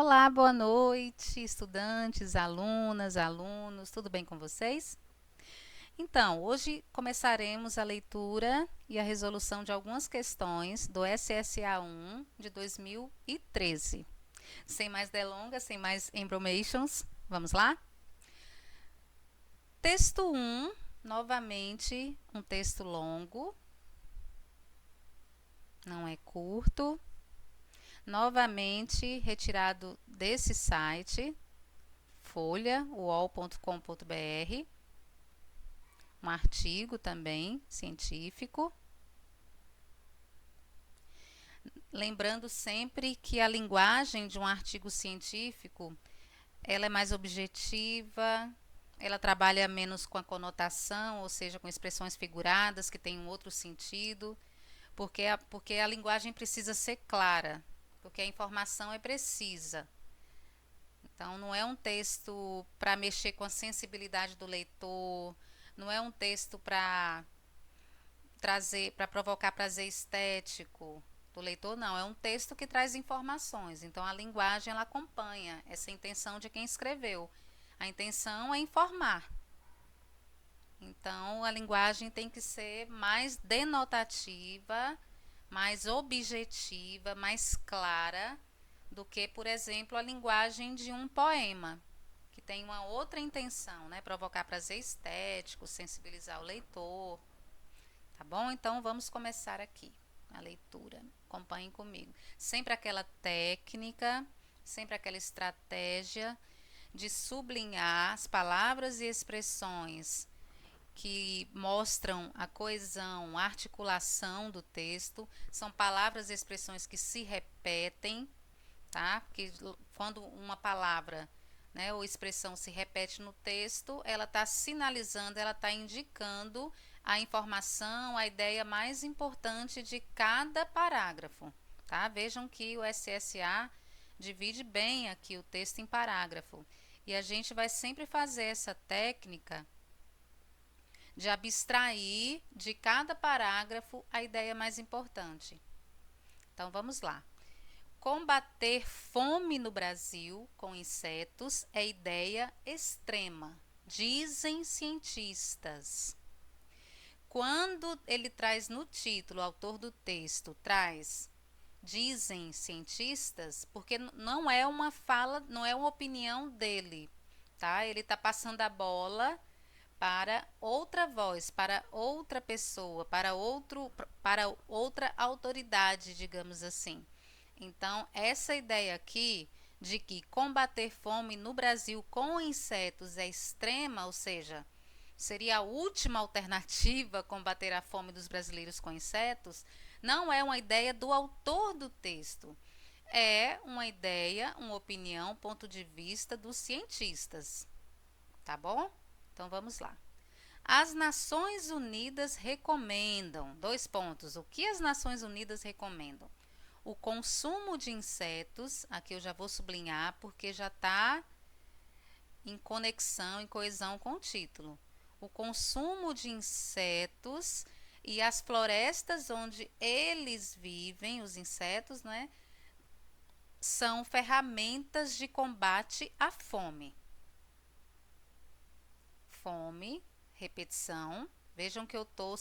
Olá, boa noite, estudantes, alunas, alunos, tudo bem com vocês? Então, hoje começaremos a leitura e a resolução de algumas questões do SSA1 de 2013. Sem mais delongas, sem mais embromations, vamos lá? Texto 1, novamente um texto longo, não é curto, novamente retirado desse site, folha, uol.com.br, um artigo também científico. Lembrando sempre que a linguagem de um artigo científico ela é mais objetiva, ela trabalha menos com a conotação, ou seja, com expressões figuradas que têm um outro sentido, porque a linguagem precisa ser clara, porque a informação é precisa. Então, não é um texto para mexer com a sensibilidade do leitor, não é um texto para provocar prazer estético do leitor, não. É um texto que traz informações. Então, a linguagem ela acompanha essa intenção de quem escreveu. A intenção é informar. Então, a linguagem tem que ser mais denotativa, mais objetiva, mais clara do que, por exemplo, a linguagem de um poema, que tem uma outra intenção, né? Provocar prazer estético, sensibilizar o leitor. Tá bom? Então, vamos começar aqui a leitura. Acompanhem comigo. Sempre aquela técnica, sempre aquela estratégia de sublinhar as palavras e expressões que mostram a coesão, a articulação do texto. São palavras e expressões que se repetem, tá? Porque quando uma palavra, né, ou expressão se repete no texto, ela está sinalizando, ela está indicando a informação, a ideia mais importante de cada parágrafo, tá? Vejam que o SSA divide bem aqui o texto em parágrafo. E a gente vai sempre fazer essa técnica de abstrair de cada parágrafo a ideia mais importante. Então vamos lá. Combater fome no Brasil com insetos é ideia extrema, dizem cientistas. Quando ele traz no título, o autor do texto traz dizem cientistas, porque não é uma fala, não é uma opinião dele, tá? Ele está passando a bola para outra voz, para outra pessoa, para outra autoridade, digamos assim. Então, essa ideia aqui de que combater fome no Brasil com insetos é extrema, ou seja, seria a última alternativa combater a fome dos brasileiros com insetos, não é uma ideia do autor do texto. É uma ideia, uma opinião, ponto de vista dos cientistas. Tá bom? Então vamos lá. As Nações Unidas recomendam, dois pontos, o que as Nações Unidas recomendam? O consumo de insetos, aqui eu já vou sublinhar porque já está em conexão, em coesão com o título. O consumo de insetos e as florestas onde eles vivem, os insetos, né, são ferramentas de combate à fome. Fome, repetição. Vejam que eu estou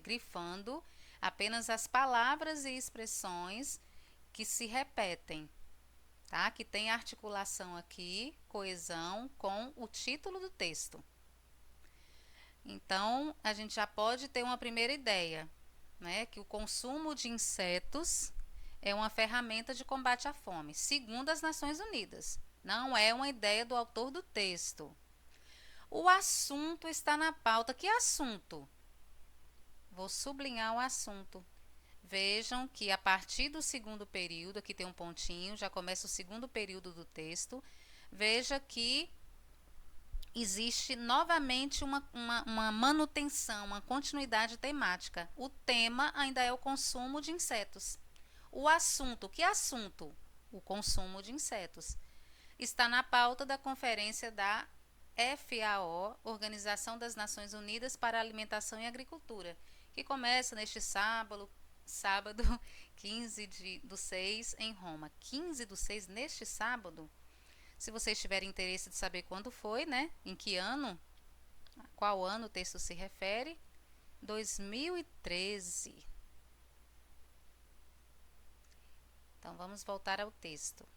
grifando apenas as palavras e expressões que se repetem, tá? Que tem articulação aqui, coesão com o título do texto. Então, a gente já pode ter uma primeira ideia, né? Que o consumo de insetos é uma ferramenta de combate à fome, segundo as Nações Unidas. Não é uma ideia do autor do texto. O assunto está na pauta. Que assunto? Vou sublinhar o assunto. Vejam que a partir do segundo período, aqui tem um pontinho, já começa o segundo período do texto. Veja que existe novamente uma manutenção, uma continuidade temática. O tema ainda é o consumo de insetos. O assunto, que assunto? O consumo de insetos. Está na pauta da conferência da FAO, Organização das Nações Unidas para a Alimentação e Agricultura, que começa neste sábado, do 6 em Roma. 15 do 6 neste sábado. Se vocês tiverem interesse de saber quando foi, né? Em que ano, qual ano o texto se refere? 2013. Então vamos voltar ao texto.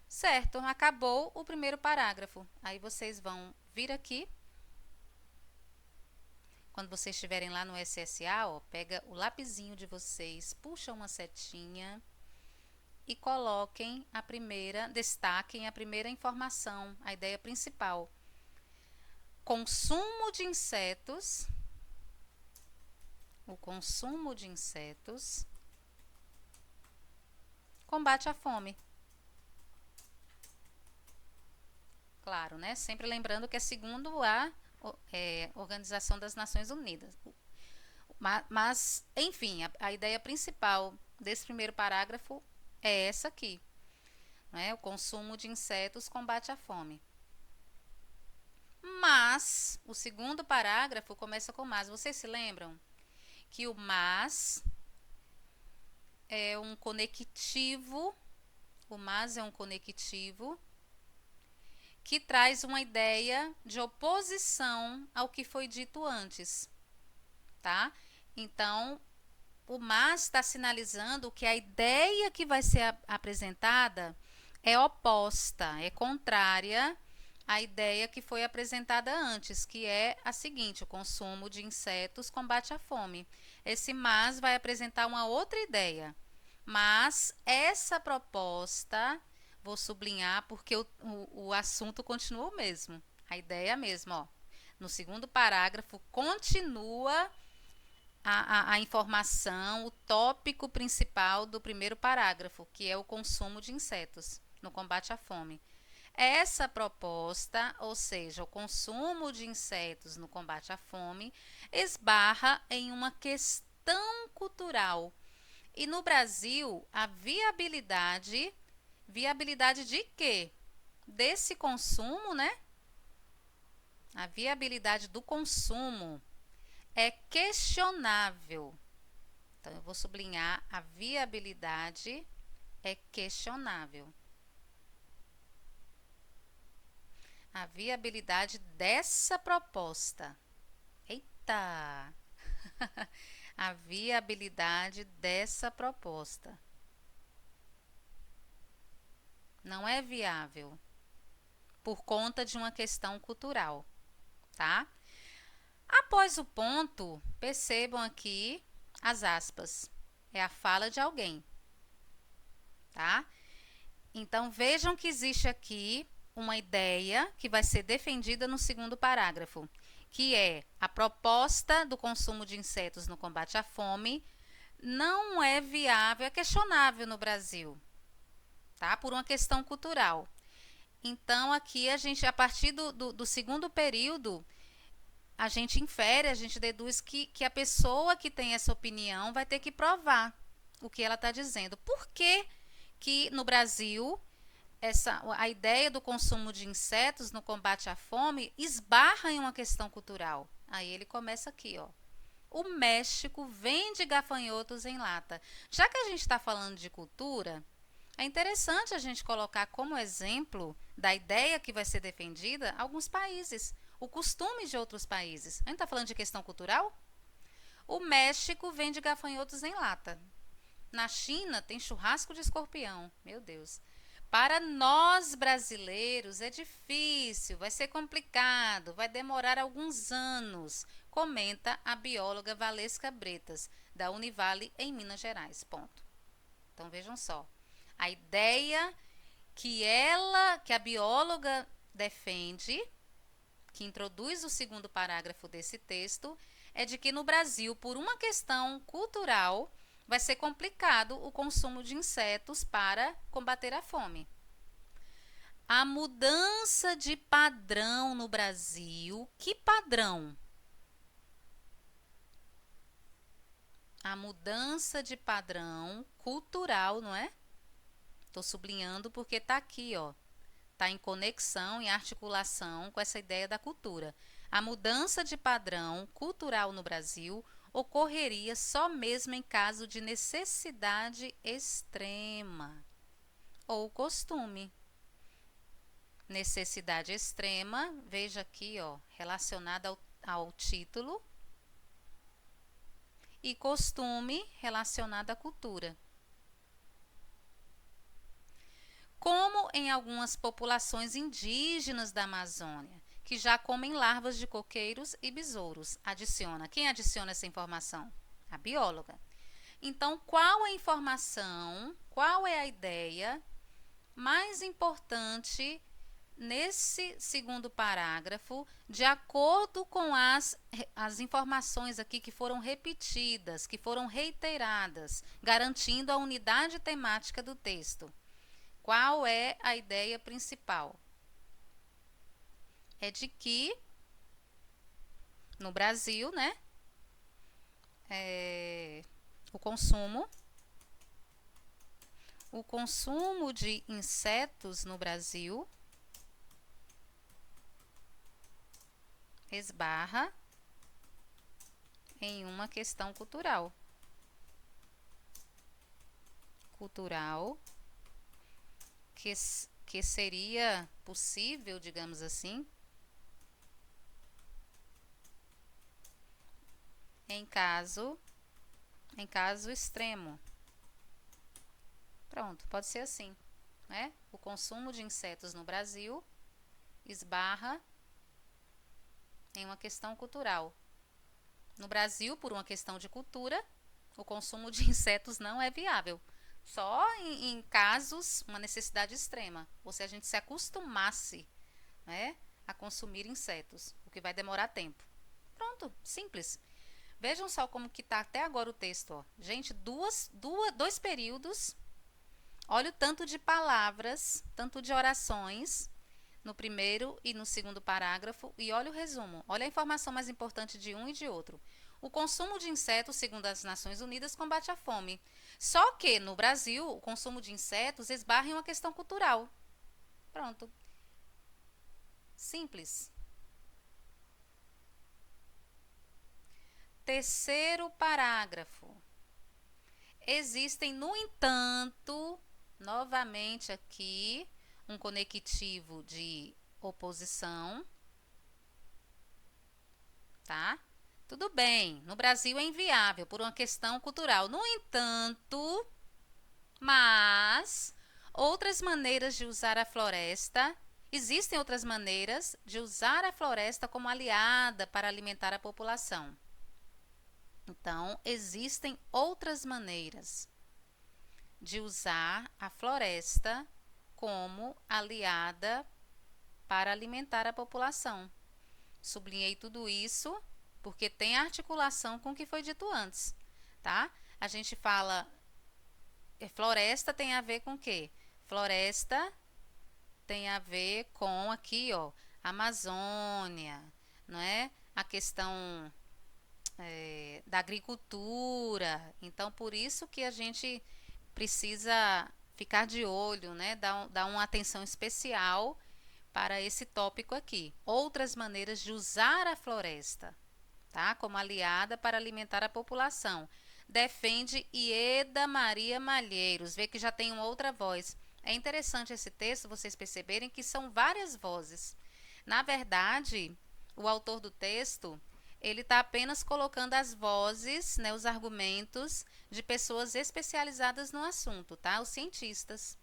Certo, acabou o primeiro parágrafo. Aí vocês vão vir aqui. Quando vocês estiverem lá no SSA, ó, pega o lapisinho de vocês, puxa uma setinha e coloquem a primeira, destaquem a primeira informação, a ideia principal. Consumo de insetos. O consumo de insetos combate a fome. Claro, né? Sempre lembrando que é segundo a Organização das Nações Unidas. Mas enfim, a ideia principal desse primeiro parágrafo é essa aqui. Né? O consumo de insetos combate a fome. Mas, o segundo parágrafo começa com mas. Vocês se lembram que o mas é um conectivo, o mas é um conectivo que traz uma ideia de oposição ao que foi dito antes, tá? Então, o mas está sinalizando que a ideia que vai ser apresentada é oposta, é contrária à ideia que foi apresentada antes, que é a seguinte: o consumo de insetos combate a fome. Esse mas vai apresentar uma outra ideia, mas essa proposta, vou sublinhar porque o assunto continua o mesmo, a ideia é a mesma, ó. No segundo parágrafo continua a informação, o tópico principal do primeiro parágrafo, que é o consumo de insetos no combate à fome. Essa proposta, ou seja, o consumo de insetos no combate à fome, esbarra em uma questão cultural. E no Brasil, a viabilidade de quê? Desse consumo, né? A viabilidade do consumo é questionável. Então, eu vou sublinhar: a viabilidade é questionável. A viabilidade dessa proposta. Eita! A viabilidade dessa proposta não é viável por conta de uma questão cultural, tá? Após o ponto, percebam aqui as aspas. É a fala de alguém, tá? Então, vejam que existe aqui uma ideia que vai ser defendida no segundo parágrafo, que é: a proposta do consumo de insetos no combate à fome não é viável, é questionável no Brasil, tá? Por uma questão cultural. Então, aqui a gente, a partir do segundo período, a gente infere, a gente deduz que a pessoa que tem essa opinião vai ter que provar o que ela está dizendo. Por que no Brasil a ideia do consumo de insetos no combate à fome esbarra em uma questão cultural? Aí ele começa aqui, ó. O México vende gafanhotos em lata. Já que a gente está falando de cultura, é interessante a gente colocar como exemplo da ideia que vai ser defendida alguns países, o costume de outros países. A gente está falando de questão cultural? O México vende gafanhotos em lata. Na China tem churrasco de escorpião. Meu Deus. Para nós brasileiros é difícil, vai ser complicado, vai demorar alguns anos, comenta a bióloga Valesca Bretas, da Univale, em Minas Gerais. Ponto. Então vejam só. A ideia que a bióloga defende, que introduz o segundo parágrafo desse texto, é de que no Brasil, por uma questão cultural, vai ser complicado o consumo de insetos para combater a fome. A mudança de padrão no Brasil, que padrão? A mudança de padrão cultural, não é? Estou sublinhando porque está aqui, ó. Está em conexão, em articulação com essa ideia da cultura. A mudança de padrão cultural no Brasil ocorreria só mesmo em caso de necessidade extrema ou costume. Necessidade extrema, veja aqui, ó, relacionada ao título, e costume relacionado à cultura. Como em algumas populações indígenas da Amazônia, que já comem larvas de coqueiros e besouros. Adiciona. Quem adiciona essa informação? A bióloga. Então, qual a informação, qual é a ideia mais importante nesse segundo parágrafo, de acordo com as informações aqui que foram repetidas, que foram reiteradas, garantindo a unidade temática do texto? Qual é a ideia principal? É de que no Brasil, né, o consumo de insetos no Brasil esbarra em uma questão cultural. Que seria possível, digamos assim, em caso extremo. Pronto, pode ser assim, né? O consumo de insetos no Brasil esbarra em uma questão cultural. No Brasil, por uma questão de cultura, o consumo de insetos não é viável. Só em casos, uma necessidade extrema, ou se a gente se acostumasse, né, a consumir insetos, o que vai demorar tempo. Pronto, simples. Vejam só como que está até agora o texto. Ó. Gente, dois períodos. Olha o tanto de palavras, tanto de orações, no primeiro e no segundo parágrafo. E olha o resumo. Olha a informação mais importante de um e de outro. O consumo de insetos, segundo as Nações Unidas, combate a fome. Só que, no Brasil, o consumo de insetos esbarra em uma questão cultural. Pronto. Simples. Terceiro parágrafo. Existem, no entanto, novamente aqui, um conectivo de oposição, tá? Tudo bem, no Brasil é inviável por uma questão cultural. No entanto, mas outras maneiras de usar a floresta, existem outras maneiras de usar a floresta como aliada para alimentar a população. Então, existem outras maneiras de usar a floresta como aliada para alimentar a população. Sublinhei tudo isso porque tem articulação com o que foi dito antes, tá? A gente fala, floresta tem a ver com o quê? Floresta tem a ver com aqui, ó, Amazônia, não é? A questão da agricultura. Então, por isso que a gente precisa ficar de olho, né? Dar uma atenção especial para esse tópico aqui. Outras maneiras de usar a floresta, tá? Como aliada para alimentar a população. Defende Ieda Maria Malheiros. Vê que já tem uma outra voz. É interessante esse texto, vocês perceberem que são várias vozes. Na verdade, o autor do texto, ele está apenas colocando as vozes, né, os argumentos de pessoas especializadas no assunto, tá? Os cientistas,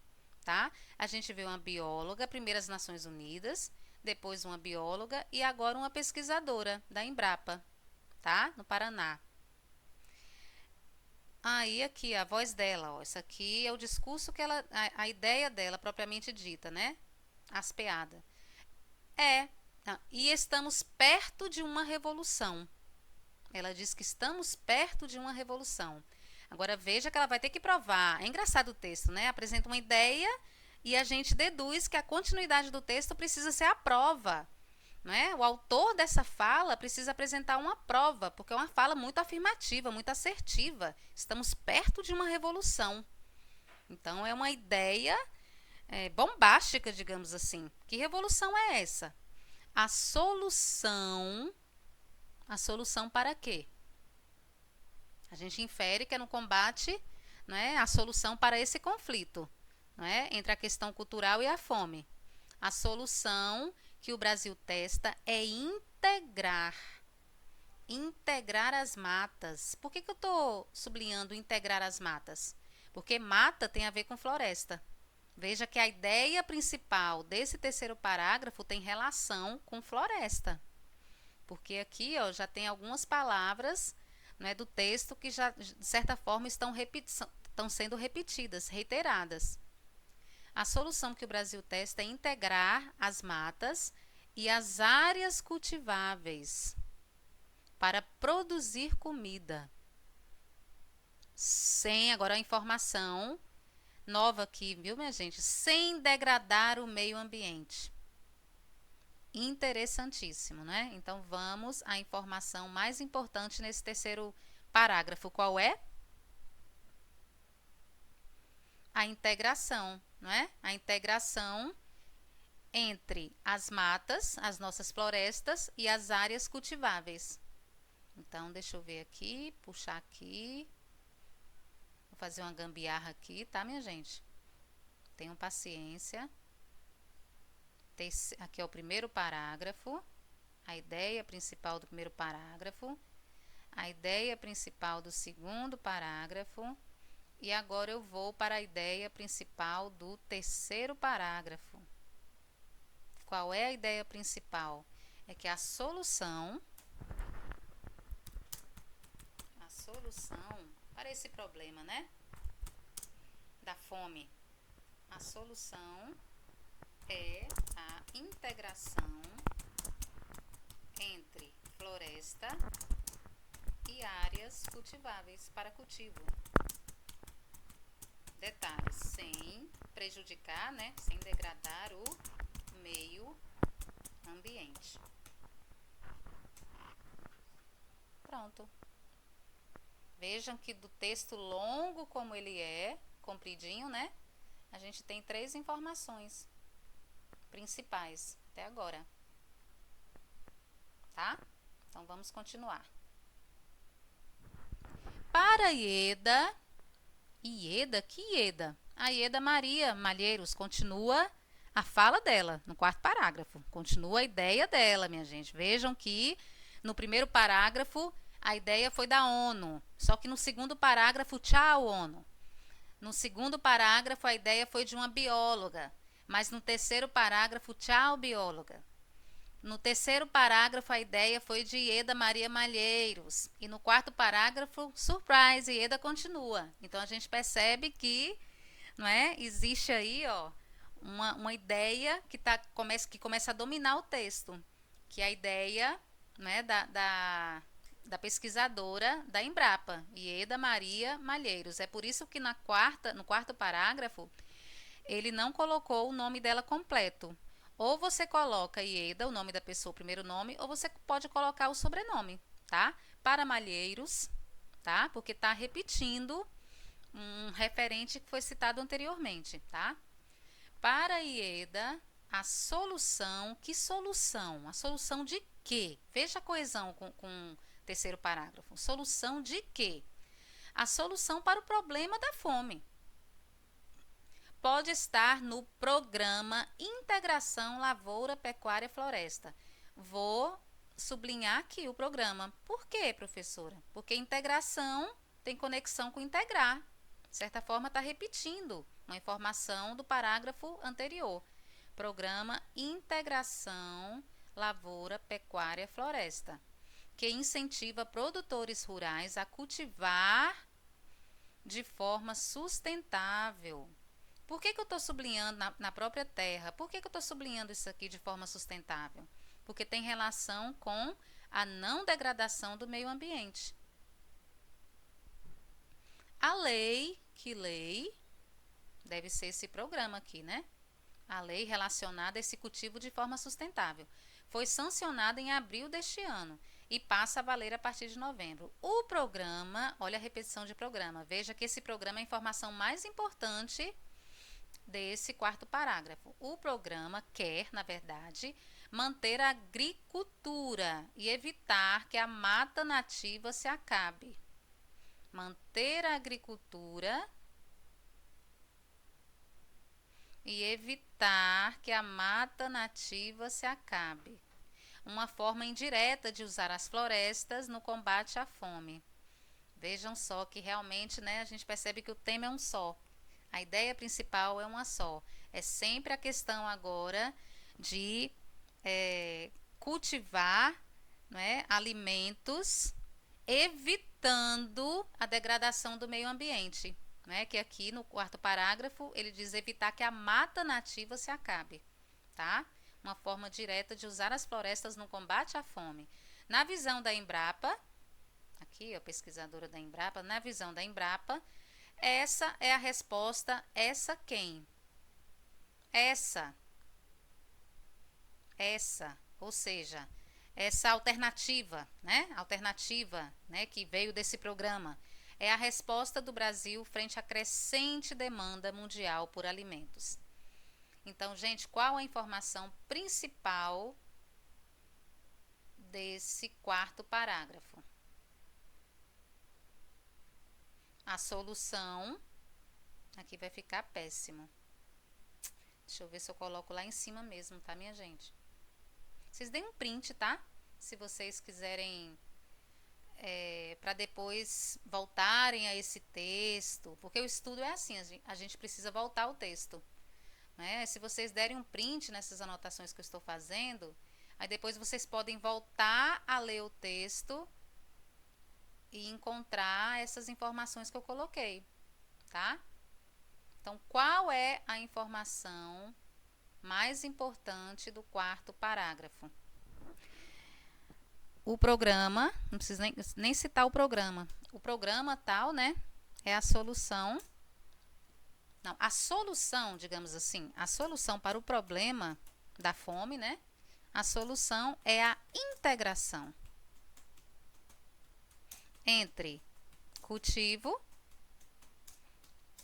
tá? A gente vê uma bióloga, primeiro as Nações Unidas, depois uma bióloga e agora uma pesquisadora da Embrapa, tá? No Paraná. Aí aqui a voz dela, ó, isso aqui é o discurso que ela, a ideia dela propriamente dita, né? Aspeada. E estamos perto de uma revolução. Ela diz que estamos perto de uma revolução. Agora veja que ela vai ter que provar. É engraçado o texto, né? Apresenta uma ideia e a gente deduz que a continuidade do texto precisa ser a prova. Não é? O autor dessa fala precisa apresentar uma prova, porque é uma fala muito afirmativa, muito assertiva. Estamos perto de uma revolução. Então é uma ideia bombástica, digamos assim. Que revolução é essa? A solução para quê? A gente infere que é no combate, né, a solução para esse conflito, né, entre a questão cultural e a fome. A solução que o Brasil testa é integrar as matas. Por que eu estou sublinhando integrar as matas? Porque mata tem a ver com floresta. Veja que a ideia principal desse terceiro parágrafo tem relação com floresta. Porque aqui já tem algumas palavras, né, do texto que já, de certa forma, estão sendo repetidas, reiteradas. A solução que o Brasil testa é integrar as matas e as áreas cultiváveis para produzir comida. Sem, agora a informação nova aqui, viu, minha gente? Sem degradar o meio ambiente. Interessantíssimo, né? Então vamos à informação mais importante nesse terceiro parágrafo. Qual é? A integração, não é? A integração entre as matas, as nossas florestas e as áreas cultiváveis. Então, deixa eu ver aqui, puxar aqui. Vou fazer uma gambiarra aqui, tá, minha gente? Tenham paciência. Aqui é o primeiro parágrafo, a ideia principal do primeiro parágrafo, a ideia principal do segundo parágrafo, e agora eu vou para a ideia principal do terceiro parágrafo. Qual é a ideia principal? É que a solução para esse problema, né, da fome, a solução é a integração entre floresta e áreas cultiváveis para cultivo. Detalhes, sem prejudicar, né, sem degradar o meio ambiente. Pronto. Vejam que do texto longo como ele é, compridinho, né, a gente tem 3 informações principais até agora, tá? Então vamos continuar. Para Ieda, que Ieda? A Ieda Maria Malheiros continua a fala dela no quarto parágrafo, continua a ideia dela, minha gente. Vejam que no primeiro parágrafo a ideia foi da ONU, só que no segundo parágrafo, tchau, ONU. No segundo parágrafo a ideia foi de uma bióloga, mas no terceiro parágrafo, tchau, bióloga. No terceiro parágrafo, a ideia foi de Ieda Maria Malheiros. E no quarto parágrafo, surprise, Ieda continua. Então, a gente percebe que, não é, existe aí uma ideia que começa a dominar o texto, que é a ideia, né, da pesquisadora da Embrapa, Ieda Maria Malheiros. É por isso que no quarto parágrafo, ele não colocou o nome dela completo. Ou você coloca Ieda, o nome da pessoa, o primeiro nome, ou você pode colocar o sobrenome, tá? Para Malheiros, tá? Porque está repetindo um referente que foi citado anteriormente, tá? Para Ieda, a solução, que solução? A solução de quê? Veja a coesão com o terceiro parágrafo. Solução de quê? A solução para o problema da fome. Pode estar no programa Integração Lavoura, Pecuária, Floresta. Vou sublinhar aqui o programa. Por quê, professora? Porque integração tem conexão com integrar. De certa forma, está repetindo uma informação do parágrafo anterior. Programa Integração Lavoura, Pecuária, Floresta, que incentiva produtores rurais a cultivar de forma sustentável. Por que eu estou sublinhando na própria terra? Por que eu estou sublinhando isso aqui de forma sustentável? Porque tem relação com a não degradação do meio ambiente. A lei, que lei? Deve ser esse programa aqui, né? A lei relacionada a esse cultivo de forma sustentável. Foi sancionada em abril deste ano e passa a valer a partir de novembro. O programa, olha a repetição de programa. Veja que esse programa é a informação mais importante desse quarto parágrafo. O programa quer, na verdade, manter a agricultura e evitar que a mata nativa se acabe. manter a agricultura e evitar que a mata nativa se acabe. Uma forma indireta de usar as florestas no combate à fome. Vejam só que realmente, né, a gente percebe que o tema é um só. A ideia principal é uma só. É sempre a questão agora de cultivar, né, alimentos, evitando a degradação do meio ambiente. Né, que aqui no quarto parágrafo ele diz evitar que a mata nativa se acabe. Tá? Uma forma direta de usar as florestas no combate à fome. Na visão da Embrapa, aqui a pesquisadora da Embrapa, na visão da Embrapa, essa é a resposta, essa quem? Essa, ou seja, essa alternativa, né? Alternativa, né, que veio desse programa, é a resposta do Brasil frente à crescente demanda mundial por alimentos. Então, gente, qual a informação principal desse quarto parágrafo? A solução, aqui vai ficar péssimo. Deixa eu ver se eu coloco lá em cima mesmo, tá, minha gente? Vocês deem um print, tá? Se vocês quiserem, para depois voltarem a esse texto, porque o estudo é assim, a gente precisa voltar ao texto. Né? Se vocês derem um print nessas anotações que eu estou fazendo, aí depois vocês podem voltar a ler o texto e encontrar essas informações que eu coloquei, tá? Então, qual é a informação mais importante do quarto parágrafo? O programa, não precisa nem citar o programa. O programa tal, né, é a solução. Não, a solução, digamos assim, a solução para o problema da fome, né? A solução é a integração entre cultivo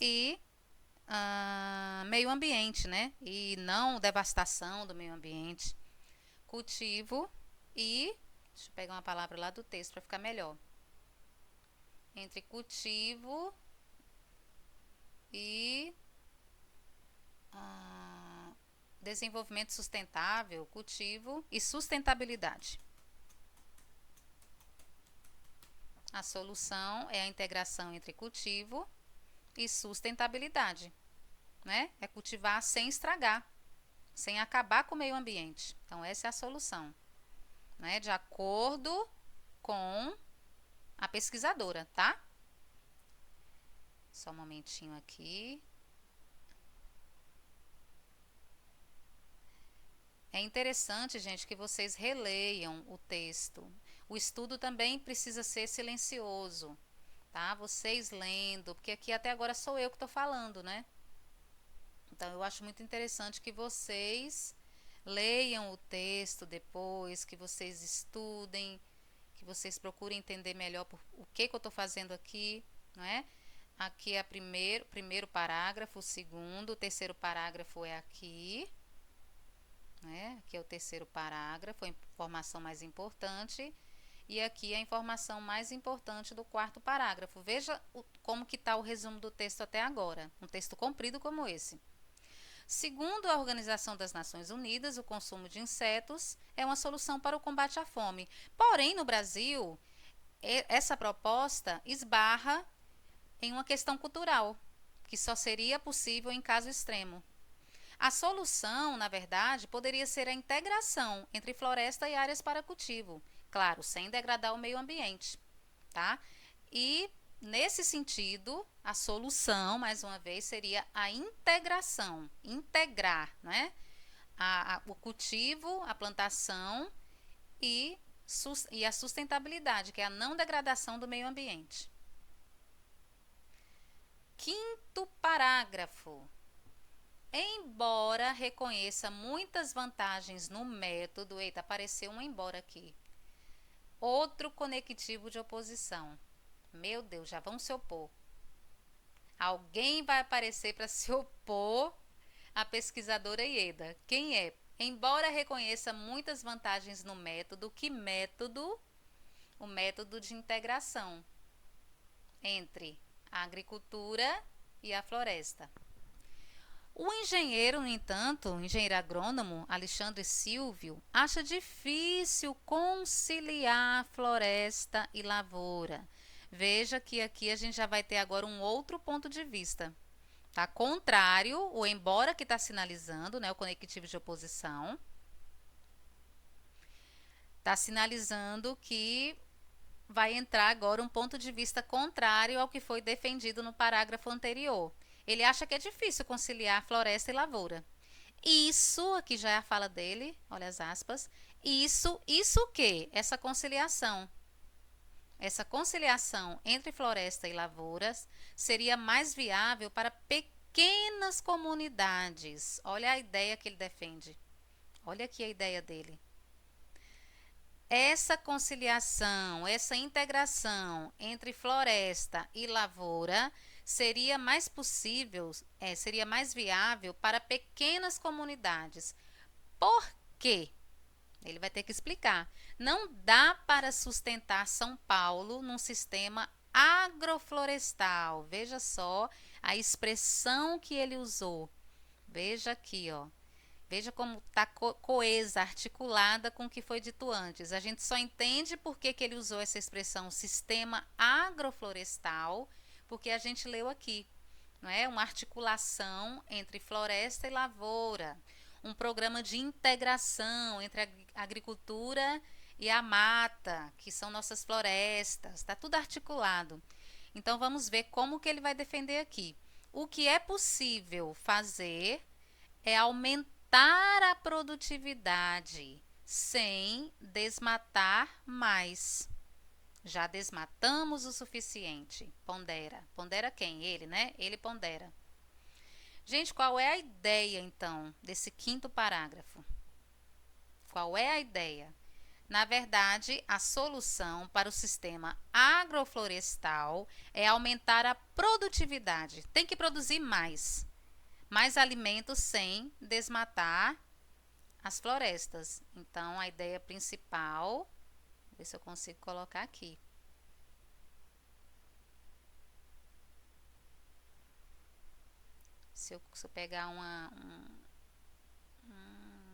e meio ambiente, né? E não devastação do meio ambiente. Cultivo e, deixa eu pegar uma palavra lá do texto para ficar melhor. Entre cultivo e desenvolvimento sustentável, cultivo e sustentabilidade. A solução é a integração entre cultivo e sustentabilidade, né? É cultivar sem estragar, sem acabar com o meio ambiente. Então, essa é a solução, né? De acordo com a pesquisadora, tá? Só um momentinho aqui. É interessante, gente, que vocês releiam o texto. O estudo também precisa ser silencioso, tá? Vocês lendo, porque aqui até agora sou eu que estou falando, né? Então, eu acho muito interessante que vocês leiam o texto depois, que vocês estudem, que vocês procurem entender melhor o que eu estou fazendo aqui, não é? Aqui é o primeiro parágrafo, o terceiro parágrafo é aqui, né? Aqui é o terceiro parágrafo, a informação mais importante, e aqui é a informação mais importante do quarto parágrafo. Veja como que está o resumo do texto até agora, um texto comprido como esse. Segundo a Organização das Nações Unidas, o consumo de insetos é uma solução para o combate à fome. Porém, no Brasil, essa proposta esbarra em uma questão cultural, que só seria possível em caso extremo. A solução, na verdade, poderia ser a integração entre floresta e áreas para cultivo, claro, sem degradar o meio ambiente, tá? E nesse sentido, a solução, mais uma vez, seria a integração, integrar, né? O cultivo, a plantação e a sustentabilidade, que é a não degradação do meio ambiente. Quinto parágrafo. Embora reconheça muitas vantagens no método, eita, apareceu um embora aqui. Outro conectivo de oposição. Meu Deus, já vão se opor. Alguém vai aparecer para se opor à pesquisadora Ieda. Quem é? Embora reconheça muitas vantagens no método, que método? O método de integração. entre a agricultura e a floresta. O engenheiro, no entanto, o engenheiro agrônomo Alexandre Silvio, acha difícil conciliar floresta e lavoura. Veja que aqui a gente já vai ter agora um outro ponto de vista. Tá? Contrário, o embora que está sinalizando, né, o conectivo de oposição, está sinalizando que vai entrar agora um ponto de vista contrário ao que foi defendido no parágrafo anterior. Ele acha que é difícil conciliar floresta e lavoura. Isso, aqui já é a fala dele, olha as aspas, isso o quê? Essa conciliação entre floresta e lavouras seria mais viável para pequenas comunidades. Olha a ideia que ele defende. Olha aqui a ideia dele. Essa conciliação, essa integração entre floresta e lavoura seria mais possível, seria mais viável para pequenas comunidades. Por quê? Ele vai ter que explicar. Não dá para sustentar São Paulo num sistema agroflorestal. Veja só a expressão que ele usou. Veja aqui, ó. Veja como está coesa, articulada com o que foi dito antes. A gente só entende por que ele usou essa expressão sistema agroflorestal, porque a gente leu aqui, não é? Uma articulação entre floresta e lavoura, um programa de integração entre a agricultura e a mata, que são nossas florestas, está tudo articulado. Então vamos ver como que ele vai defender aqui. O que é possível fazer é aumentar a produtividade sem desmatar mais. Já desmatamos o suficiente. Pondera. Pondera quem? Ele, né? Ele pondera. Gente, qual é a ideia, então, desse quinto parágrafo? Qual é a ideia? Na verdade, a solução para o sistema agroflorestal é aumentar a produtividade. Tem que produzir mais alimentos sem desmatar as florestas. Então, a ideia principal, ver se eu consigo colocar aqui. Se eu pegar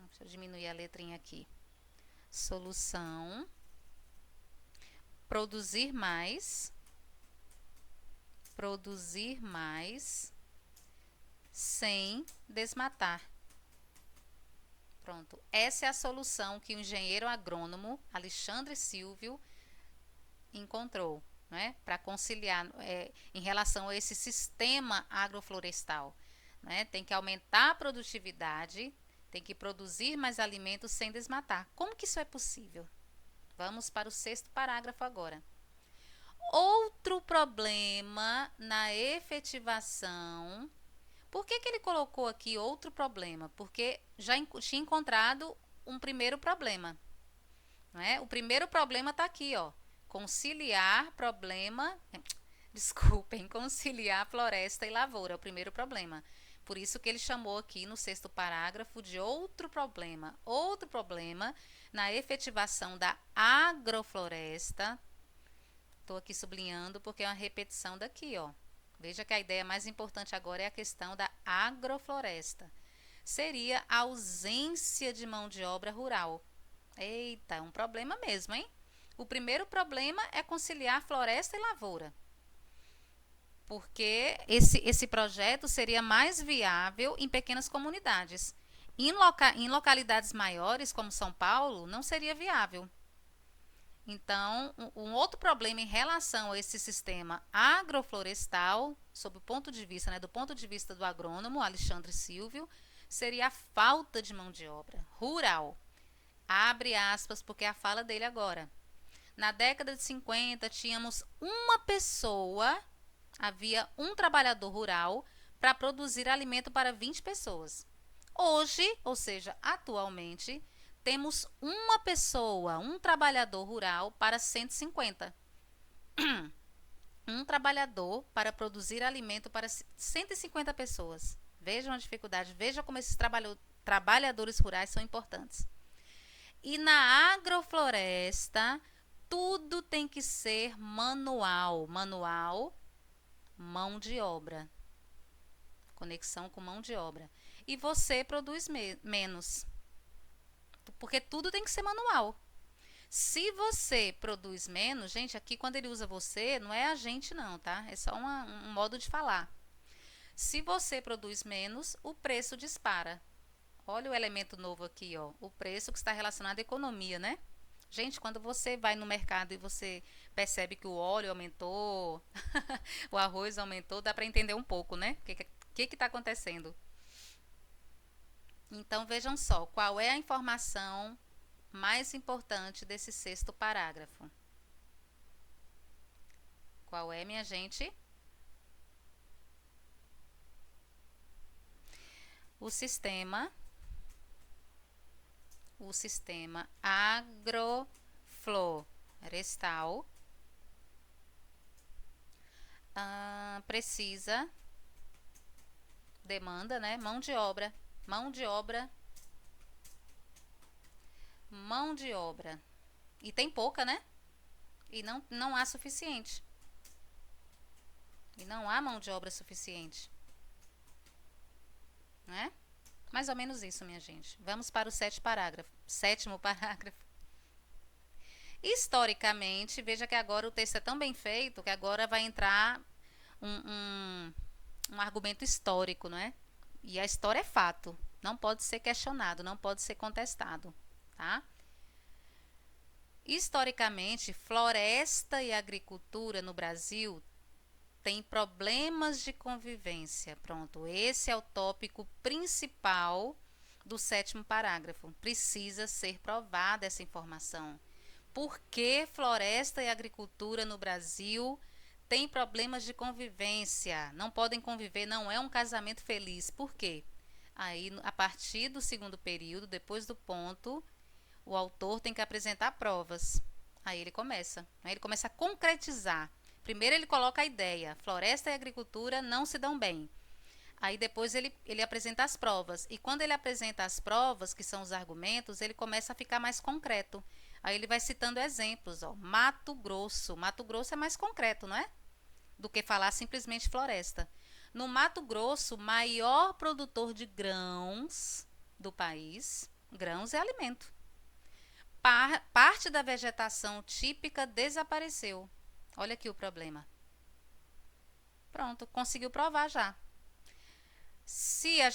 deixa eu diminuir a letrinha aqui. Solução, produzir mais sem desmatar. Pronto. Essa é a solução que o engenheiro agrônomo Alexandre Silvio encontrou, né, para conciliar em relação a esse sistema agroflorestal. Né? Tem que aumentar a produtividade, tem que produzir mais alimentos sem desmatar. Como que isso é possível? Vamos para o sexto parágrafo agora. Outro problema na efetivação. Por que ele colocou aqui outro problema? Porque já tinha encontrado um primeiro problema. Não é? O primeiro problema está aqui, ó. Conciliar floresta e lavoura, é o primeiro problema. Por isso que ele chamou aqui no sexto parágrafo de outro problema. Outro problema na efetivação da agrofloresta. Estou aqui sublinhando porque é uma repetição daqui, ó. Veja que a ideia mais importante agora é a questão da agrofloresta. Seria a ausência de mão de obra rural. Eita, é um problema mesmo, hein? O primeiro problema é conciliar floresta e lavoura. Porque esse projeto seria mais viável em pequenas comunidades. Em localidades maiores, como São Paulo, não seria viável. Então, um outro problema em relação a esse sistema agroflorestal, sob o ponto de vista, do ponto de vista do agrônomo Alexandre Silvio, seria a falta de mão de obra rural. Abre aspas, porque é a fala dele agora. Na década de 50, tínhamos uma pessoa, havia um trabalhador rural para produzir alimento para 20 pessoas. Hoje, ou seja, atualmente, temos uma pessoa, um trabalhador rural para 150. Um trabalhador para produzir alimento para 150 pessoas. Vejam a dificuldade, vejam como esses trabalhadores rurais são importantes. E na agrofloresta, tudo tem que ser manual. Manual Mão de obra. Conexão com mão de obra. E você produz menos. Porque tudo tem que ser manual. Se você produz menos, gente, aqui quando ele usa você, não é a gente não, tá? É só um modo de falar. Se você produz menos, o preço dispara. Olha o elemento novo aqui, ó. O preço que está relacionado à economia, né? Gente, quando você vai no mercado e você percebe que o óleo aumentou, o arroz aumentou, dá para entender um pouco, né? O que está acontecendo? Então vejam só, qual é a informação mais importante desse sexto parágrafo? Qual é, minha gente? O sistema agroflorestal precisa, demanda, né? Mão de obra. E tem pouca, né? E não há suficiente. E não há mão de obra suficiente. Né? Mais ou menos isso, minha gente. Vamos para o sétimo parágrafo. Historicamente, veja que agora o texto é tão bem feito que agora vai entrar um argumento histórico, não é? E a história é fato. Não pode ser questionado, não pode ser contestado, tá? Historicamente, floresta e agricultura no Brasil tem problemas de convivência. Pronto, esse é o tópico principal do sétimo parágrafo. Precisa ser provada essa informação. Por que floresta e agricultura no Brasil tem problemas de convivência? Não podem conviver, não é um casamento feliz. Por quê? Aí, a partir do segundo período, depois do ponto, o autor tem que apresentar provas. Aí ele começa a concretizar. Primeiro ele coloca a ideia, floresta e agricultura não se dão bem. Aí depois ele apresenta as provas. E quando ele apresenta as provas, que são os argumentos, ele começa a ficar mais concreto. Aí ele vai citando exemplos, ó. Mato Grosso é mais concreto, não é? Do que falar simplesmente floresta. No Mato Grosso, maior produtor de grãos do país, grãos é alimento. Parte da vegetação típica desapareceu. Olha aqui o problema. Pronto, conseguiu provar já. Se a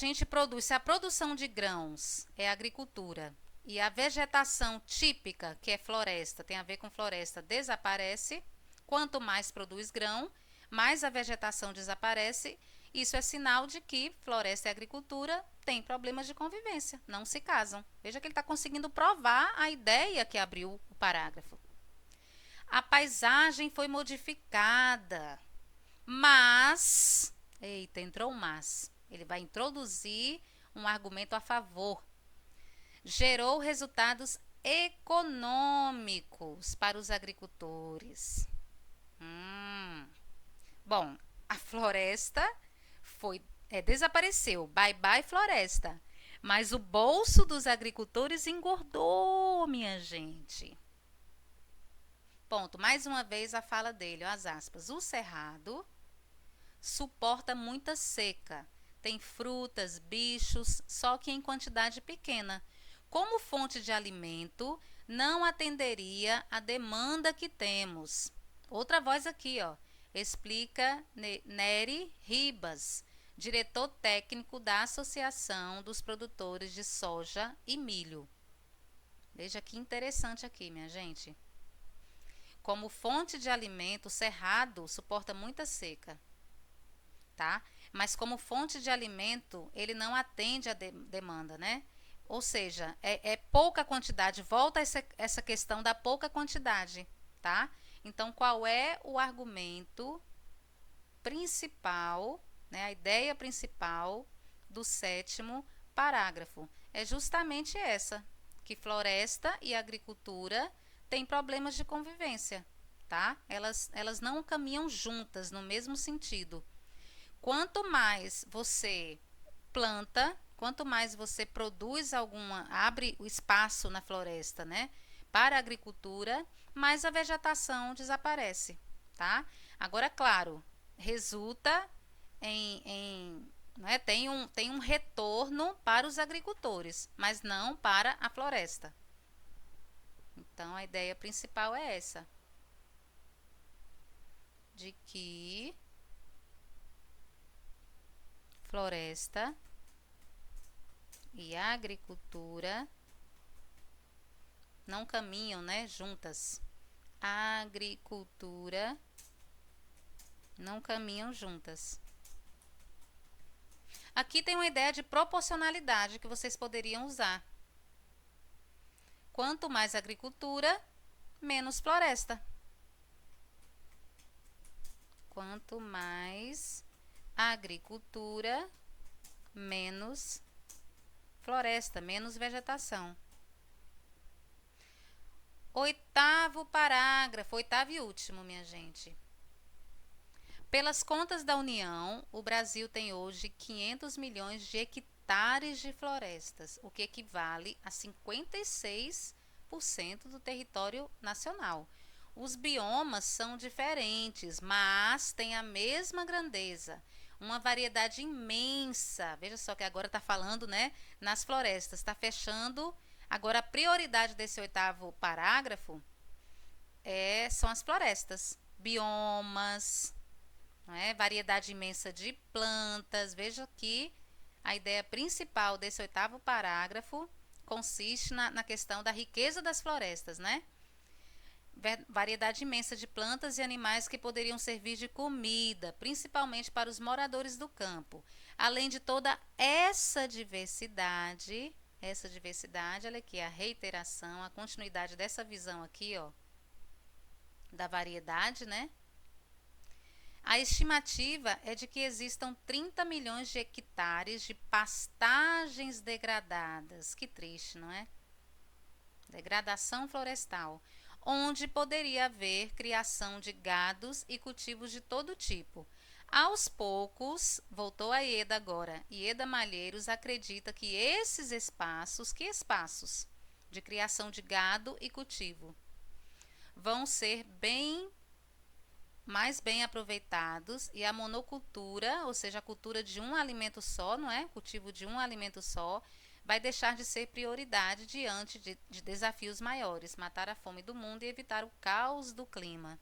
produção de grãos é agricultura e a vegetação típica, que é floresta, tem a ver com floresta, desaparece, quanto mais produz grão, mais a vegetação desaparece. Isso é sinal de que floresta e agricultura têm problemas de convivência, não se casam. Veja que ele está conseguindo provar a ideia que abriu o parágrafo. A paisagem foi modificada, mas... Eita, entrou um mas. Ele vai introduzir um argumento a favor. Gerou resultados econômicos para os agricultores. Bom, a floresta desapareceu. Bye bye floresta. Mas o bolso dos agricultores engordou, minha gente. Ponto. Mais uma vez a fala dele, ó, as aspas. O cerrado suporta muita seca. Tem frutas, bichos, só que em quantidade pequena. Como fonte de alimento, não atenderia à demanda que temos. Outra voz aqui, ó. Explica Nery Ribas, diretor técnico da Associação dos Produtores de Soja e Milho. Veja que interessante aqui, minha gente. Como fonte de alimento, o cerrado suporta muita seca, tá? Mas como fonte de alimento, ele não atende à demanda, né? Ou seja, é pouca quantidade. Volta essa questão da pouca quantidade, tá? Então, qual é o argumento principal, né? A ideia principal do sétimo parágrafo? É justamente essa, que floresta e agricultura têm problemas de convivência, tá? Elas não caminham juntas no mesmo sentido. Quanto mais você planta, quanto mais você produz abre o espaço na floresta, né, para a agricultura, mais a vegetação desaparece, tá? Agora, claro, resulta não é? Tem um retorno para os agricultores, mas não para a floresta. Então a ideia principal é essa, de que floresta e agricultura não caminham, né, juntas. Agricultura não caminham juntas. Aqui tem uma ideia de proporcionalidade que vocês poderiam usar. Quanto mais agricultura, menos floresta. Quanto mais agricultura, menos floresta, menos vegetação. Oitavo parágrafo, oitavo e último, minha gente. Pelas contas da União, o Brasil tem hoje 500 milhões de hectares de florestas, o que equivale a 56% do território nacional. Os biomas são diferentes, mas têm a mesma grandeza. Uma variedade imensa. Veja só que agora está falando, né, nas florestas. Está fechando. Agora, a prioridade desse oitavo parágrafo são as florestas. Biomas, não é? Variedade imensa de plantas. Veja que a ideia principal desse oitavo parágrafo consiste na questão da riqueza das florestas, né? Variedade imensa de plantas e animais que poderiam servir de comida, principalmente para os moradores do campo. Além de toda essa diversidade, olha aqui, a reiteração, a continuidade dessa visão aqui, ó, da variedade, né? A estimativa é de que existam 30 milhões de hectares de pastagens degradadas. Que triste, não é? Degradação florestal, onde poderia haver criação de gados e cultivos de todo tipo. Aos poucos, voltou a Ieda agora, Ieda Malheiros acredita que esses espaços, que espaços de criação de gado e cultivo, vão ser mais bem aproveitados e a monocultura, ou seja, a cultura de um alimento só, não é? Cultivo de um alimento só, vai deixar de ser prioridade diante de desafios maiores, matar a fome do mundo e evitar o caos do clima.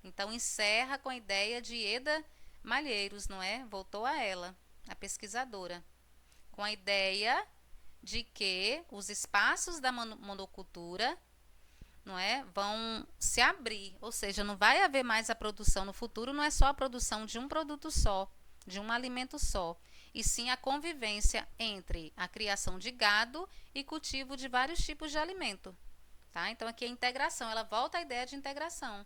Então, encerra com a ideia de Ieda Malheiros, não é? Voltou a ela, a pesquisadora, com a ideia de que os espaços da monocultura, não é, vão se abrir, ou seja, não vai haver mais a produção no futuro, não é só a produção de um produto só, de um alimento só, e sim a convivência entre a criação de gado e cultivo de vários tipos de alimento, tá? Então aqui a integração, ela volta à ideia de integração,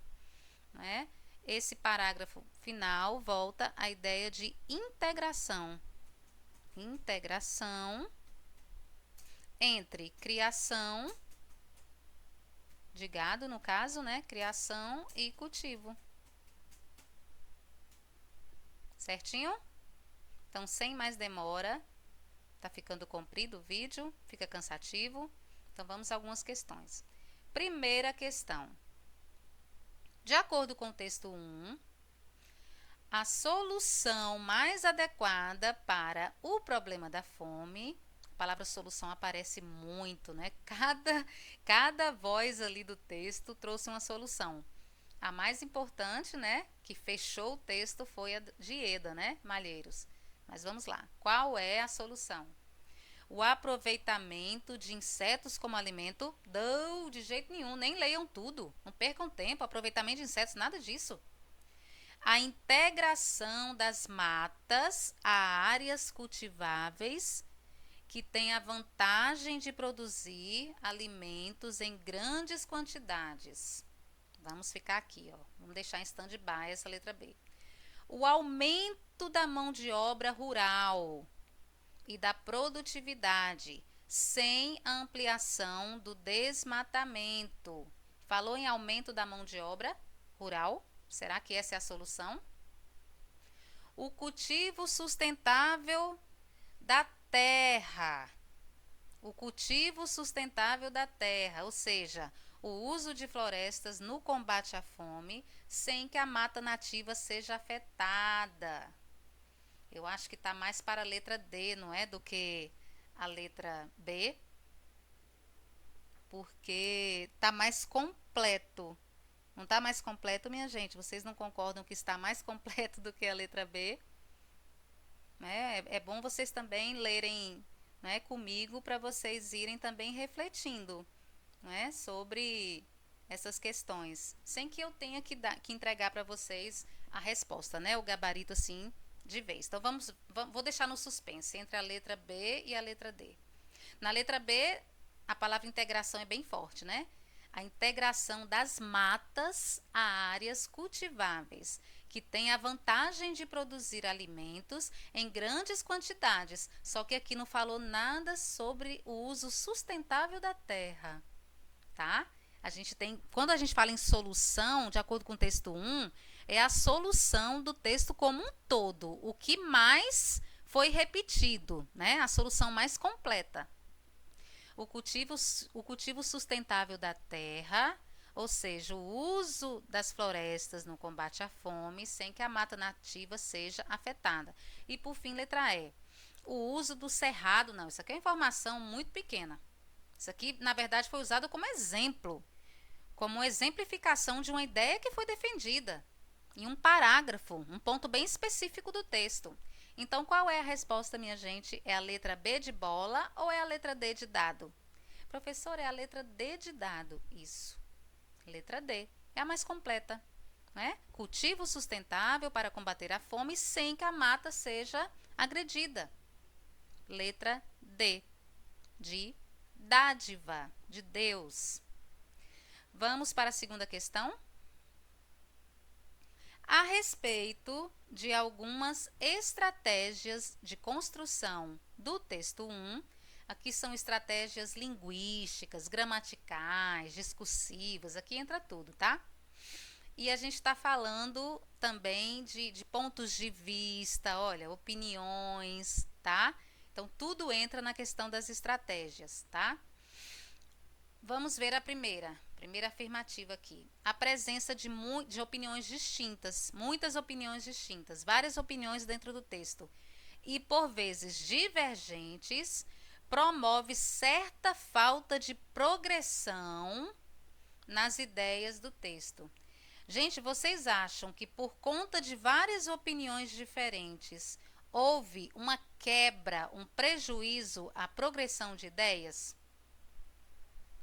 né? Esse parágrafo final volta à ideia de integração entre criação de gado, no caso, né? Criação e cultivo. Certinho? Então, sem mais demora, tá ficando comprido o vídeo, fica cansativo. Então, vamos a algumas questões. Primeira questão. De acordo com o texto 1, a solução mais adequada para o problema da fome, a palavra solução aparece muito, né? Cada voz ali do texto trouxe uma solução. A mais importante, né, que fechou o texto foi a de Ieda, né, Malheiros. Mas vamos lá. Qual é a solução? O aproveitamento de insetos como alimento? Não, de jeito nenhum. Nem leiam tudo. Não percam tempo. Aproveitamento de insetos, nada disso. A integração das matas a áreas cultiváveis que tem a vantagem de produzir alimentos em grandes quantidades. Vamos ficar aqui, ó. Vamos deixar em stand-by essa letra B. O aumento da mão de obra rural e da produtividade sem ampliação do desmatamento. Falou em aumento da mão de obra rural? Será que essa é a solução? O cultivo sustentável da terra. O cultivo sustentável da terra, ou seja, o uso de florestas no combate à fome sem que a mata nativa seja afetada. Eu acho que está mais para a letra D, não é? Do que a letra B, porque está mais completo. Não está mais completo, minha gente? Vocês não concordam que está mais completo do que a letra B? Né? É bom vocês também lerem, né, comigo para vocês irem também refletindo, né, sobre essas questões, sem que eu tenha que entregar para vocês a resposta, né, o gabarito assim de vez. Então vou deixar no suspense entre a letra B e a letra D. Na letra B, a palavra integração é bem forte, né? A integração das matas a áreas cultiváveis, que tem a vantagem de produzir alimentos em grandes quantidades. Só que aqui não falou nada sobre o uso sustentável da terra, tá? Quando a gente fala em solução, de acordo com o texto 1, é a solução do texto como um todo, o que mais foi repetido, né? A solução mais completa. O cultivo sustentável da terra, ou seja, o uso das florestas no combate à fome sem que a mata nativa seja afetada. E por fim, letra E, o uso do cerrado. Não, isso aqui é informação muito pequena. Isso aqui, na verdade, foi usado como exemplo, como exemplificação de uma ideia que foi defendida em um parágrafo, um ponto bem específico do texto. Então, qual é a resposta, minha gente? É a letra B de bola ou é a letra D de dado? Professor, é a letra D de dado. Isso. Letra D. É a mais completa. Né? Cultivo sustentável para combater a fome sem que a mata seja agredida. Letra D. De dádiva, de Deus. Vamos para a segunda questão. A respeito de algumas estratégias de construção do texto 1, aqui são estratégias linguísticas, gramaticais, discursivas, aqui entra tudo, tá? E a gente está falando também de pontos de vista, olha, opiniões, tá? Então, tudo entra na questão das estratégias, tá? Vamos ver a primeira afirmativa aqui. A presença de opiniões distintas, muitas opiniões distintas, várias opiniões dentro do texto, e por vezes divergentes, promove certa falta de progressão nas ideias do texto. Gente, vocês acham que por conta de várias opiniões diferentes, houve uma quebra, um prejuízo à progressão de ideias?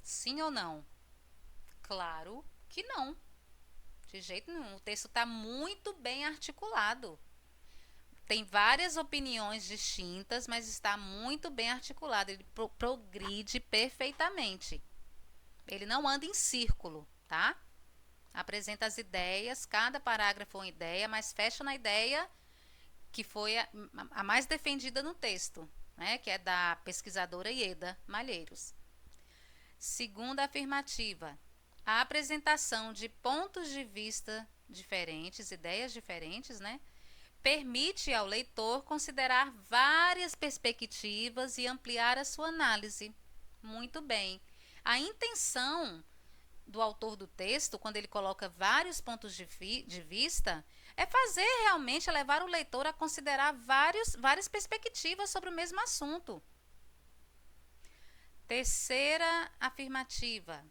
Sim ou não? Claro que não. De jeito nenhum. O texto está muito bem articulado. Tem várias opiniões distintas, mas está muito bem articulado. Ele progride perfeitamente. Ele não anda em círculo, tá? Apresenta as ideias, cada parágrafo é uma ideia, mas fecha na ideia que foi a mais defendida no texto, né? Que é da pesquisadora Ieda Malheiros. Segunda afirmativa, a apresentação de pontos de vista diferentes, ideias diferentes, né, permite ao leitor considerar várias perspectivas e ampliar a sua análise. Muito bem. A intenção do autor do texto, quando ele coloca vários pontos de vista, é fazer realmente levar o leitor a considerar várias perspectivas sobre o mesmo assunto. Terceira afirmativa.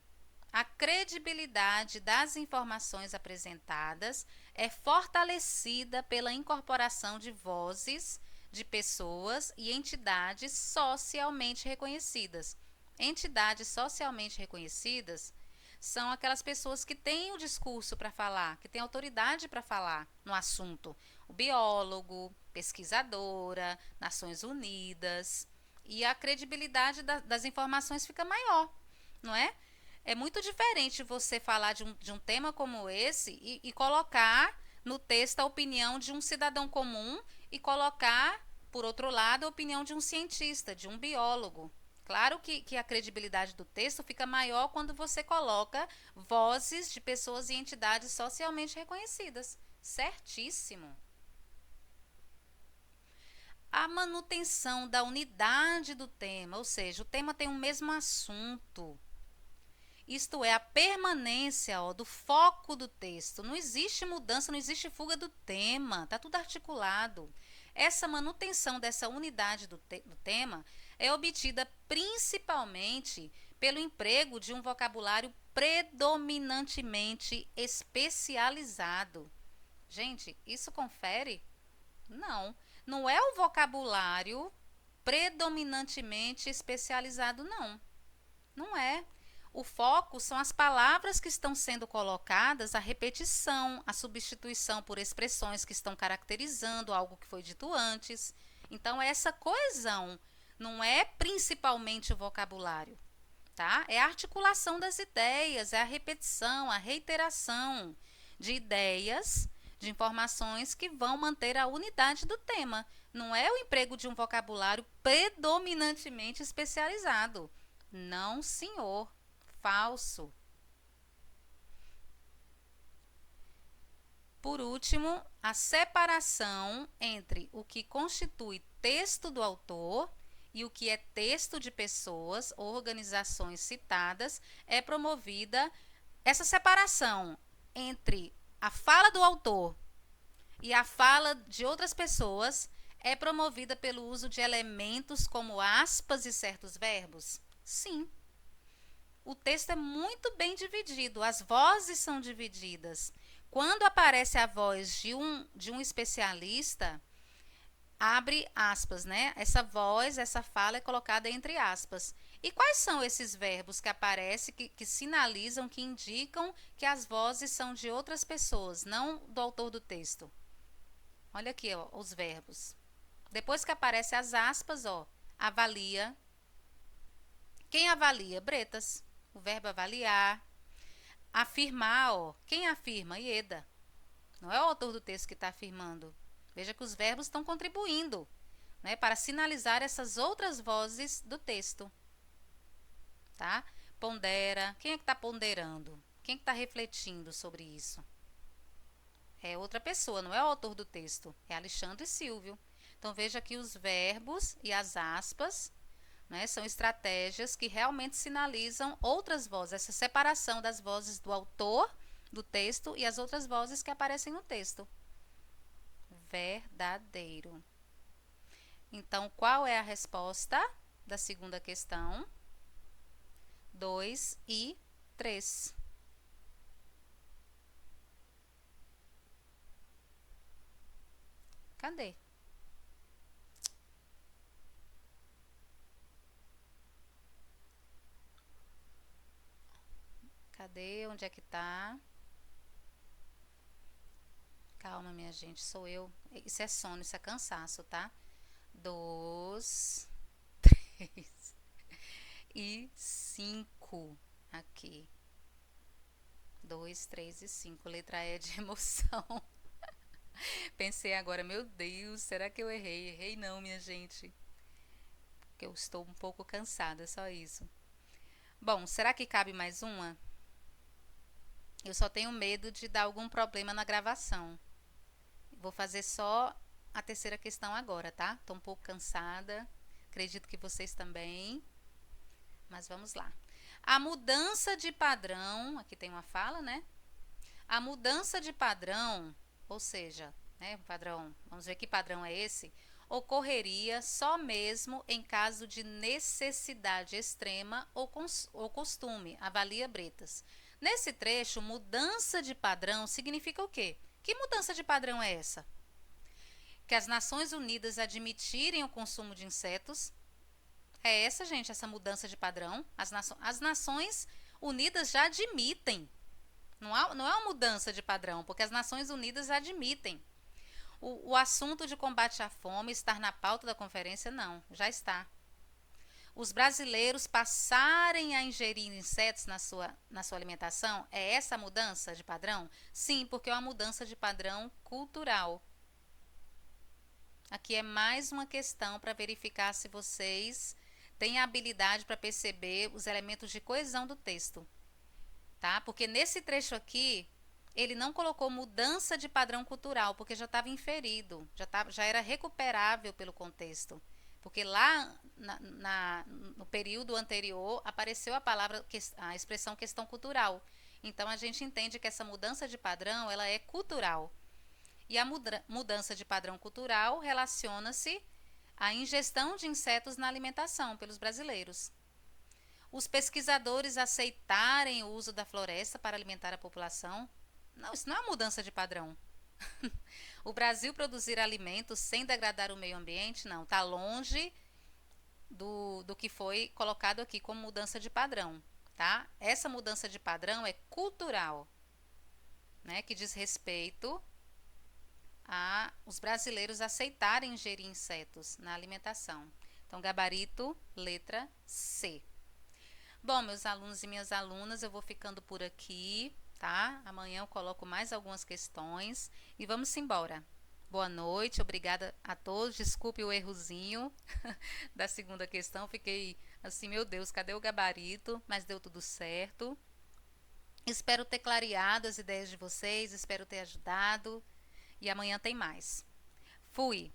A credibilidade das informações apresentadas é fortalecida pela incorporação de vozes de pessoas e entidades socialmente reconhecidas. Entidades socialmente reconhecidas são aquelas pessoas que têm o discurso para falar, que têm autoridade para falar no assunto. O biólogo, pesquisadora, Nações Unidas. E a credibilidade das informações fica maior, não é? É muito diferente você falar de um tema como esse e colocar no texto a opinião de um cidadão comum e colocar, por outro lado, a opinião de um cientista, de um biólogo. Claro que a credibilidade do texto fica maior quando você coloca vozes de pessoas e entidades socialmente reconhecidas. Certíssimo. A manutenção da unidade do tema, ou seja, o tema tem o mesmo assunto. Isto é, a permanência, ó, do foco do texto. Não existe mudança, não existe fuga do tema, está tudo articulado. Essa manutenção dessa unidade do tema é obtida principalmente pelo emprego de um vocabulário predominantemente especializado. Gente, isso confere? Não. Não é o vocabulário predominantemente especializado, não. Não é. O foco são as palavras que estão sendo colocadas, a repetição, a substituição por expressões que estão caracterizando algo que foi dito antes. Então, essa coesão não é principalmente o vocabulário, tá? É a articulação das ideias, é a repetição, a reiteração de ideias, de informações que vão manter a unidade do tema. Não é o emprego de um vocabulário predominantemente especializado. Não, senhor. Falso. Por último, a separação entre o que constitui texto do autor e o que é texto de pessoas ou organizações citadas é promovida. Essa separação entre a fala do autor e a fala de outras pessoas é promovida pelo uso de elementos como aspas e certos verbos? Sim. O texto é muito bem dividido, as vozes são divididas. Quando aparece a voz de um especialista, abre aspas, né? Essa voz, essa fala é colocada entre aspas. E quais são esses verbos que aparecem, que sinalizam, que indicam que as vozes são de outras pessoas, não do autor do texto? Olha aqui, ó, os verbos. Depois que aparece as aspas, ó, avalia. Quem avalia? Bretas. O verbo avaliar. Afirmar, ó. Quem afirma? Ieda. Não é o autor do texto que está afirmando. Veja que os verbos estão contribuindo, né, para sinalizar essas outras vozes do texto. Tá? Pondera. Quem é que está ponderando? Quem é que está refletindo sobre isso? É outra pessoa, não é o autor do texto. É Alexandre Silvio. Então veja que os verbos e as aspas, né, são estratégias que realmente sinalizam outras vozes, essa separação das vozes do autor do texto e as outras vozes que aparecem no texto. Verdadeiro. Então, qual é a resposta da segunda questão? 2 e 3. Cadê? Cadê? Onde é que tá? Calma, minha gente, sou eu. Isso é sono, isso é cansaço, tá? 2, 3 e 5 aqui. 2, 3 e 5. Letra E de emoção. Pensei agora, meu Deus, será que eu errei? Errei não, minha gente. Porque eu estou um pouco cansada, só isso. Bom, será que cabe mais uma? Eu só tenho medo de dar algum problema na gravação. Vou fazer só a terceira questão agora, tá? Tô um pouco cansada. Acredito que vocês também. Mas vamos lá. A mudança de padrão, aqui tem uma fala, né? A mudança de padrão, ou seja, né, padrão, vamos ver que padrão é esse, ocorreria só mesmo em caso de necessidade extrema ou costume, avalia Bretas. Nesse trecho, mudança de padrão significa o quê? Que mudança de padrão é essa? Que as Nações Unidas admitirem o consumo de insetos. É essa, gente, essa mudança de padrão. As Nações Unidas já admitem. Não é uma mudança de padrão, porque as Nações Unidas admitem. O assunto de combate à fome estar na pauta da conferência, não, já está. Os brasileiros passarem a ingerir insetos na sua alimentação, é essa a mudança de padrão? Sim, porque é uma mudança de padrão cultural. Aqui é mais uma questão para verificar se vocês têm a habilidade para perceber os elementos de coesão do texto. Tá? Porque nesse trecho aqui, ele não colocou mudança de padrão cultural, porque já estava inferido, já era recuperável pelo contexto. Porque lá no período anterior apareceu a expressão questão cultural. Então a gente entende que essa mudança de padrão ela é cultural. E a mudança de padrão cultural relaciona-se à ingestão de insetos na alimentação pelos brasileiros. Os pesquisadores aceitarem o uso da floresta para alimentar a população, não, isso não é uma mudança de padrão. O Brasil produzir alimentos sem degradar o meio ambiente, não, está longe do que foi colocado aqui como mudança de padrão, tá? Essa mudança de padrão é cultural, né, que diz respeito a os brasileiros aceitarem ingerir insetos na alimentação. Então, gabarito, letra C. Bom, meus alunos e minhas alunas, eu vou ficando por aqui, tá? Amanhã eu coloco mais algumas questões e vamos embora. Boa noite, obrigada a todos. Desculpe o errozinho da segunda questão. Fiquei assim, meu Deus, cadê o gabarito? Mas deu tudo certo. Espero ter clareado as ideias de vocês, espero ter ajudado. E amanhã tem mais. Fui!